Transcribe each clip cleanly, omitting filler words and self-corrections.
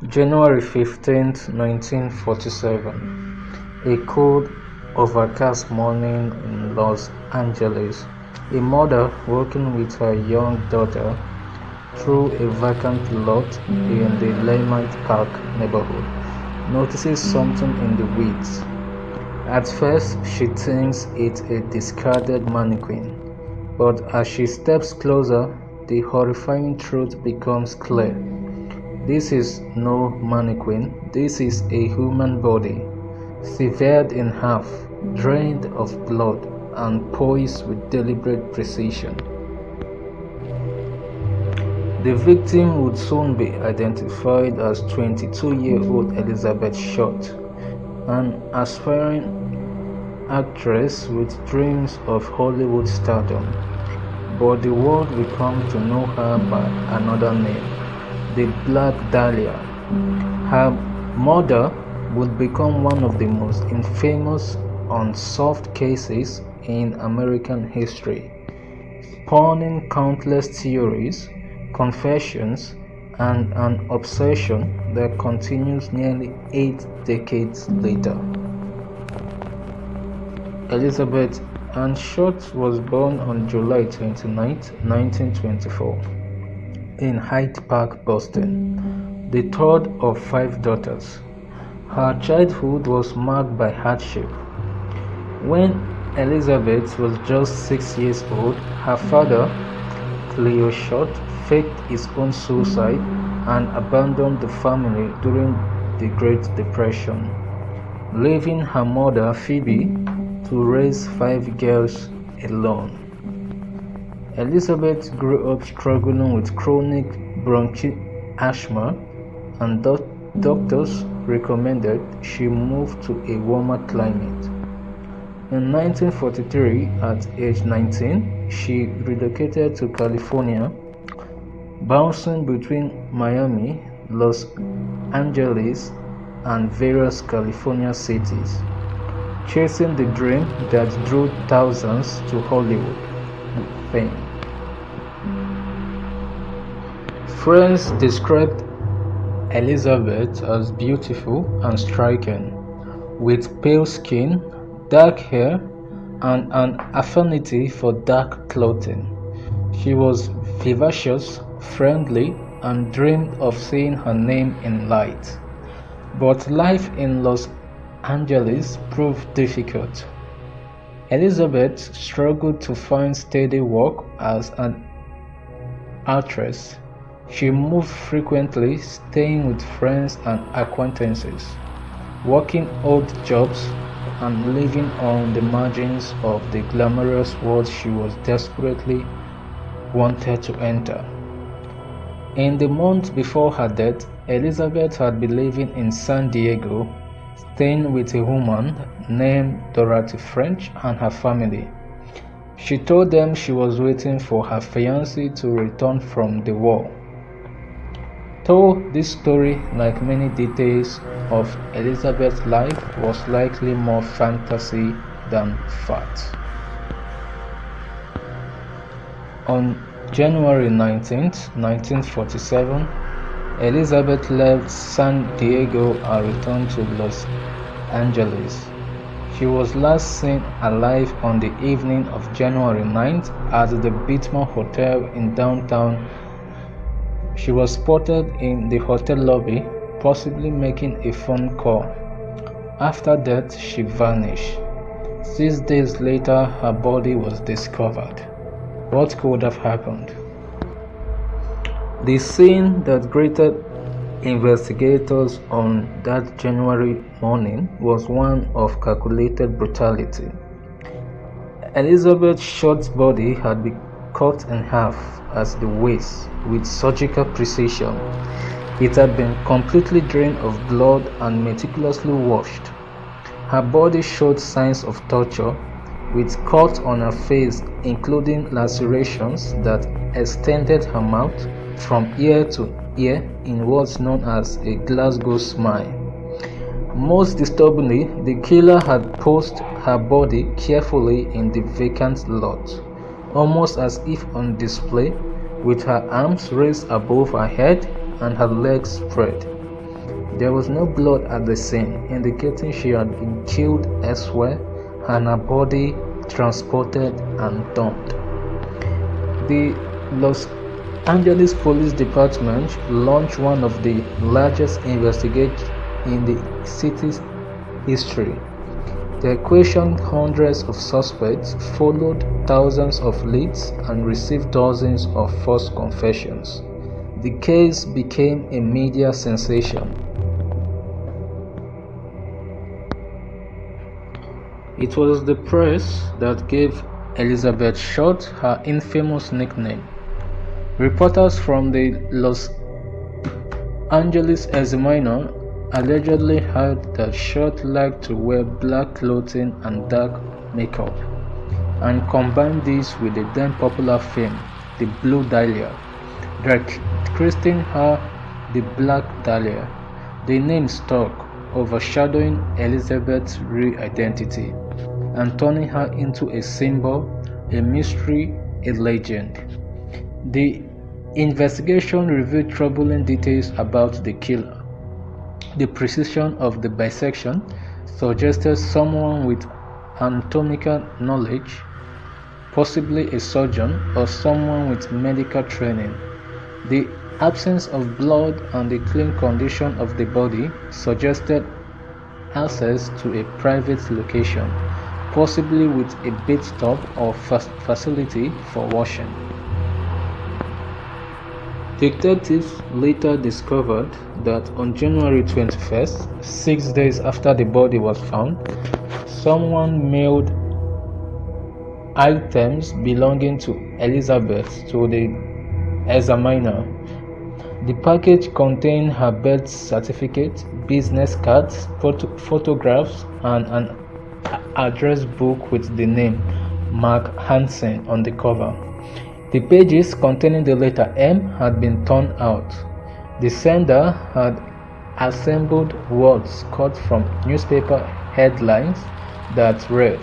January 15, 1947. A cold, overcast morning in Los Angeles. A mother walking with her young daughter through a vacant lot in the Leimert Park neighborhood notices something in the weeds. At first, she thinks it's a discarded mannequin, but as she steps closer, the horrifying truth becomes clear. This is no mannequin, this is a human body, severed in half, drained of blood, and poised with deliberate precision. The victim would soon be identified as 22-year-old Elizabeth Short, an aspiring actress with dreams of Hollywood stardom, but the world will come to know her by another name, the Black Dahlia. Her murder would become one of the most infamous unsolved cases in American history, spawning countless theories, confessions, and an obsession that continues nearly 8 decades later. Elizabeth Ann Short was born on July 29, 1924, in Hyde Park, Boston, the third of 5 daughters. Her childhood was marked by hardship. When Elizabeth was just 6 years old, her father, Cleo Short, faked his own suicide and abandoned the family during the Great Depression, leaving her mother, Phoebe, to raise 5 girls alone. Elizabeth grew up struggling with chronic bronchial asthma, and doctors recommended she move to a warmer climate. In 1943, at age 19, she relocated to California, bouncing between Miami, Los Angeles, and various California cities, chasing the dream that drew thousands to Hollywood fame. Friends described Elizabeth as beautiful and striking, with pale skin, dark hair, and an affinity for dark clothing. She was vivacious, friendly, and dreamed of seeing her name in lights. But life in Los Angeles proved difficult. Elizabeth struggled to find steady work as an actress. She moved frequently, staying with friends and acquaintances, working odd jobs, and living on the margins of the glamorous world she was desperately wanted to enter. In the month before her death, Elizabeth had been living in San Diego, staying with a woman named Dorothy French and her family. She told them she was waiting for her fiancé to return from the war. Though this story, like many details of Elizabeth's life, was likely more fantasy than fact. On January 19, 1947, Elizabeth left San Diego and returned to Los Angeles. She was last seen alive on the evening of January 9th at the Biltmore Hotel in downtown. She was spotted in the hotel lobby, possibly making a phone call. After that, she vanished. 6 days later, her body was discovered. What could have happened? The scene that greeted investigators on that January morning was one of calculated brutality. Elizabeth Short's body had been cut in half at the waist with surgical precision. It had been completely drained of blood and meticulously washed. Her body showed signs of torture, with cuts on her face including lacerations that extended her mouth from ear to ear in what's known as a Glasgow smile. Most disturbingly, the killer had posed her body carefully in the vacant lot, almost as if on display, with her arms raised above her head and her legs spread. There was no blood at the scene, indicating she had been killed elsewhere and her body transported and dumped. The Los Angeles Police Department launched one of the largest investigations in the city's history. They questioned hundreds of suspects, followed thousands of leads, and received dozens of false confessions. The case became a media sensation. It was the press that gave Elizabeth Short her infamous nickname. Reporters from the Los Angeles Examiner allegedly heard that Short liked to wear black clothing and dark makeup, and combined this with the then popular film, The Blue Dahlia, christening her the Black Dahlia. The name stuck, overshadowing Elizabeth's real identity and turning her into a symbol, a mystery, a legend. The investigation revealed troubling details about the killer. The precision of the bisection suggested someone with anatomical knowledge, possibly a surgeon or someone with medical training. The absence of blood and the clean condition of the body suggested access to a private location, possibly with a bathtub or facility for washing. Detectives later discovered that on January 21st, 6 days after the body was found, someone mailed items belonging to Elizabeth to the examiner. The package contained her birth certificate, business cards, photographs, and an address book with the name Mark Hansen on the cover. The pages containing the letter M had been torn out. The sender had assembled words cut from newspaper headlines that read,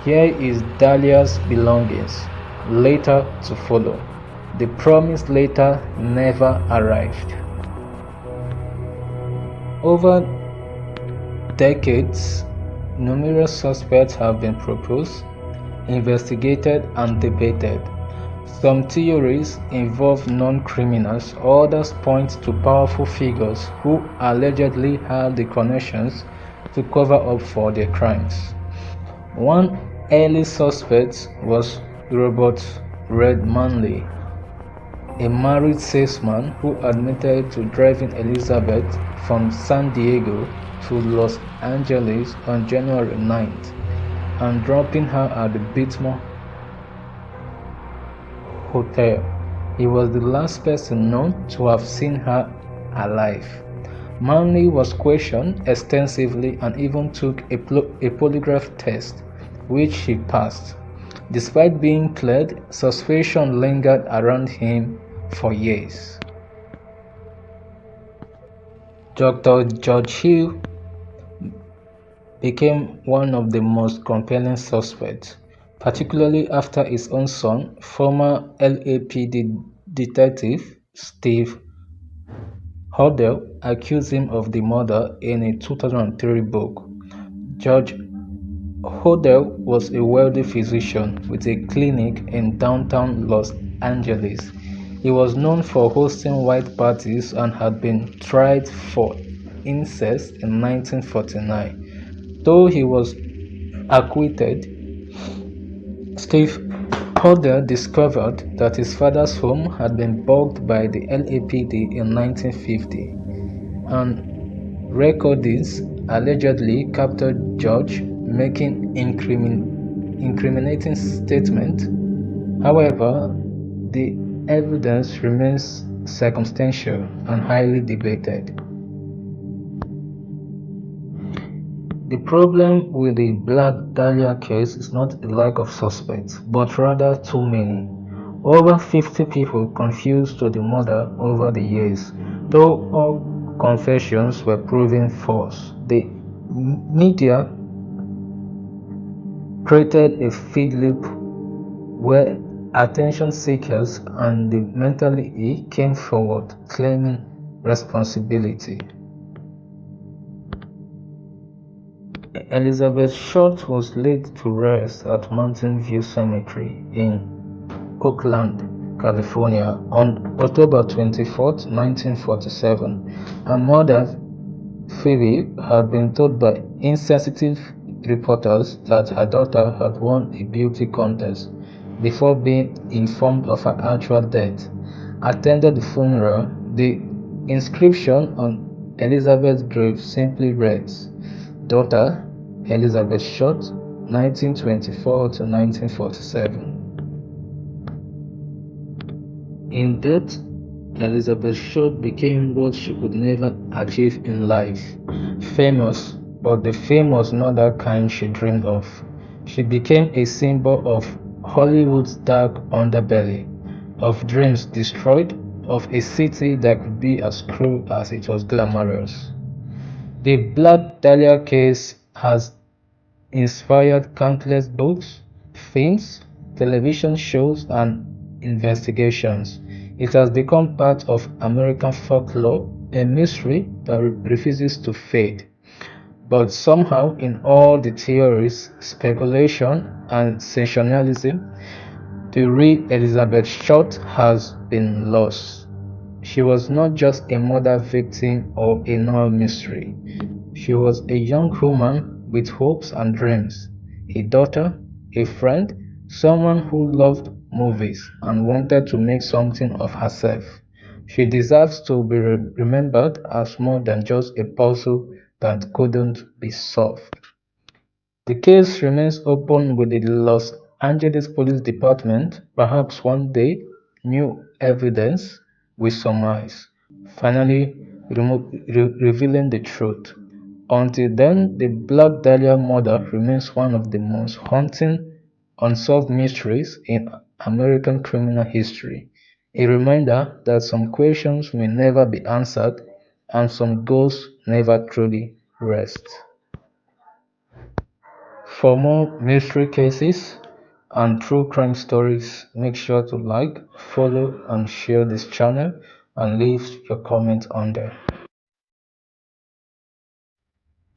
"Here is Dahlia's belongings, later to follow." The promised letter never arrived. Over decades, numerous suspects have been proposed, investigated, and debated. Some theories involve non-criminals, others point to powerful figures who allegedly had the connections to cover up for their crimes. One early suspect was Robert Red Manley, a married salesman who admitted to driving Elizabeth from San Diego to Los Angeles on January 9th and dropping her at the Biltmore Hotel. He was the last person known to have seen her alive. Manley was questioned extensively and even took a polygraph test, which he passed. Despite being cleared, suspicion lingered around him for years. Dr. George Hill became one of the most compelling suspects, particularly after his own son, former LAPD detective Steve Hodel, accused him of the murder in a 2003 book. George Hodel was a wealthy physician with a clinic in downtown Los Angeles. He was known for hosting white parties and had been tried for incest in 1949. Though he was acquitted, Steve Hodel discovered that his father's home had been bugged by the LAPD in 1950, and recordings allegedly captured George making incriminating statements. However, the evidence remains circumstantial and highly debated. The problem with the Black Dahlia case is not a lack of suspects, but rather too many. Over 50 people confused to the murder over the years, though all confessions were proven false. The media created a feed loop where attention seekers and the mentally ill came forward claiming responsibility. Elizabeth Short was laid to rest at Mountain View Cemetery in Oakland, California on October 24, 1947. Her mother, Phoebe, had been told by insensitive reporters that her daughter had won a beauty contest before being informed of her actual death. Attended the funeral, the inscription on Elizabeth's grave simply reads, Daughter Elizabeth Short, 1924 to 1947. In death, Elizabeth Short became what she could never achieve in life, famous, but the fame was not the kind she dreamed of. She became a symbol of Hollywood's dark underbelly, of dreams destroyed, of a city that could be as cruel as it was glamorous. The Black Dahlia case has inspired countless books, films, television shows, and investigations. It has become part of American folklore, a mystery that refuses to fade. But somehow, in all the theories, speculation, and sensationalism, the real Elizabeth Short has been lost. She was not just a murder victim or a null mystery. She was a young woman with hopes and dreams, a daughter, a friend, someone who loved movies and wanted to make something of herself. She deserves to be remembered as more than just a puzzle that couldn't be solved. The case remains open with the Los Angeles Police Department. Perhaps one day, new evidence will surmise, finally revealing the truth. Until then, the Black Dahlia murder remains one of the most haunting unsolved mysteries in American criminal history. A reminder that some questions may never be answered and some ghosts never truly rest. For more mystery cases and true crime stories, make sure to like, follow, and share this channel and leave your comment on there.